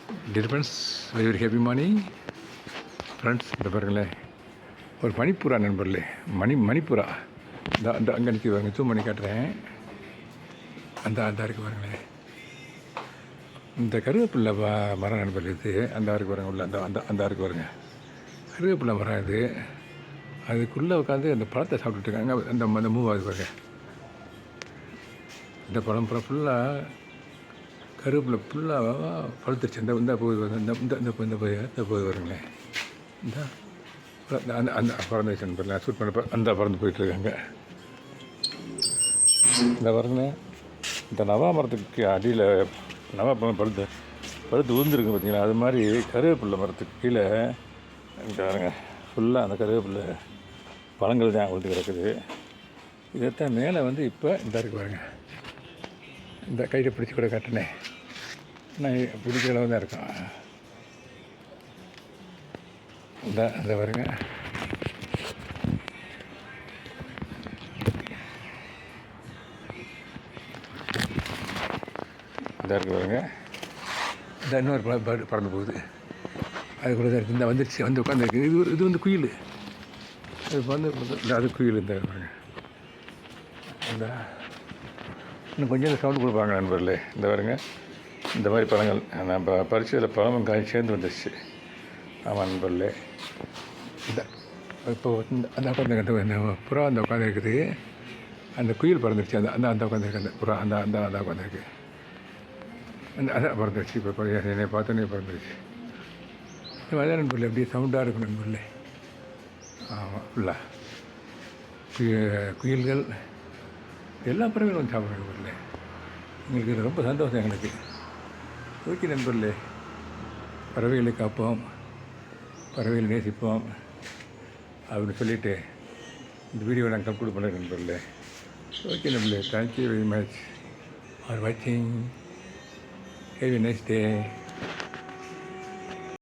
Dear friends, very very happy morning friends. இந்த பாருங்களேன், ஒரு மணிப்புறா நண்பர்களே, மணிப்புறா இந்த அந்த அங்கே நிற்க பாருங்க, ஜூம் பண்ணி காட்டுறேன். அந்த இருக்கு பாருங்களேன், இந்த கருவேப்பில்லை மரம் நண்பர்கள் இது. அந்த இருக்கு பாருங்க, உள்ள அந்த அந்த அந்த இருக்கு பாருங்க, கருவேப்பில்லை மரம் இது. அதுக்குள்ளே உட்காந்து அந்த பழத்தை சாப்பிட்டுட்டு இருக்காங்க. அந்த அந்த மூவாது பாருங்க, இந்த பழம் ஃபுல்லாக கருவேப்பிலை ஃபுல்லாக பழுத்துருச்சு. இந்த போகுது, இந்த இந்த இந்த இந்த போய் இந்த போகுது வருங்களேன். இந்த அந்த அந்த பறந்து வச்சு ஷூட் பண்ண அந்த பறந்து போயிட்டுருக்காங்க. இந்த பாருங்களேன், இந்த நவா மரத்துக்கு அடியில் நவா பழம் பழுத்து உழுந்துருக்கு பார்த்தீங்களா, அது மாதிரி கருவேப்பில்லை மரத்துக்கு கீழே பாருங்க, ஃபுல்லாக அந்த கருவேப்பில்லை பழங்கள் தான் உழுந்து கிடக்குது. இதைத்தான் மேலே வந்து இப்போ இந்த இருக்கு பாருங்க, இந்த கையில் பிடிச்சி கூட காட்டினேன். நான் பிடிக்கிற அளவு தான் இருக்கேன். இந்த பாருங்க, இந்த இருக்கு பாருங்க, இந்த இன்னொரு பறந்து போகுது. அது கூட தான் இருக்குது. இந்த வந்துருச்சு, வந்து உட்காந்துருக்கு. இது வந்து குயில். அது வந்து அது குயில். இந்த பாருங்க, இந்த இன்னும் கொஞ்சம் சவுண்டு கொடுப்பாங்க நண்பர்களே. இந்த பாருங்க, இந்த மாதிரி பழங்கள் நம்ம பறிச்சதில் பழமும் காய் சேர்ந்து வந்துடுச்சு. ஆமாம் நண்பர்களே. இந்த இப்போ அந்த உட்காந்து புறா அந்த உட்காந்துருக்குது. அந்த குயில் பறந்துருச்சு. அந்த அந்த அந்த உட்காந்துருக்கு, அந்த புறா அந்த அந்த அந்த உட்காந்துருக்கு. அந்த அதான் பறந்துருச்சு. இப்போ என்னை பார்த்தோன்னே பறந்துருச்சு. இந்த மாதிரி தான் நண்பர்களே, அப்படியே சவுண்டாக இருக்கும் நண்பர்களே. ஆமாம், ஃபுல்லாக குயில்கள் எல்லா பறவைகளும் வந்து சாப்பிட்றாங்க நண்பர்களே. எங்களுக்கு இது ரொம்ப சந்தோஷம் எங்களுக்கு. ஓகே நண்பர்களே, பறவைகளை காப்போம், பறவைகளை நேசிப்போம் அப்படின்னு சொல்லிவிட்டு இந்த வீடியோவை நான் கன்க்ளூட் பண்ணுறேன் நண்பர்களே. ஓகே நண்பர்களே, தேங்க்யூ வெரி மச் ஃபார் வாட்சிங். Have a nice day.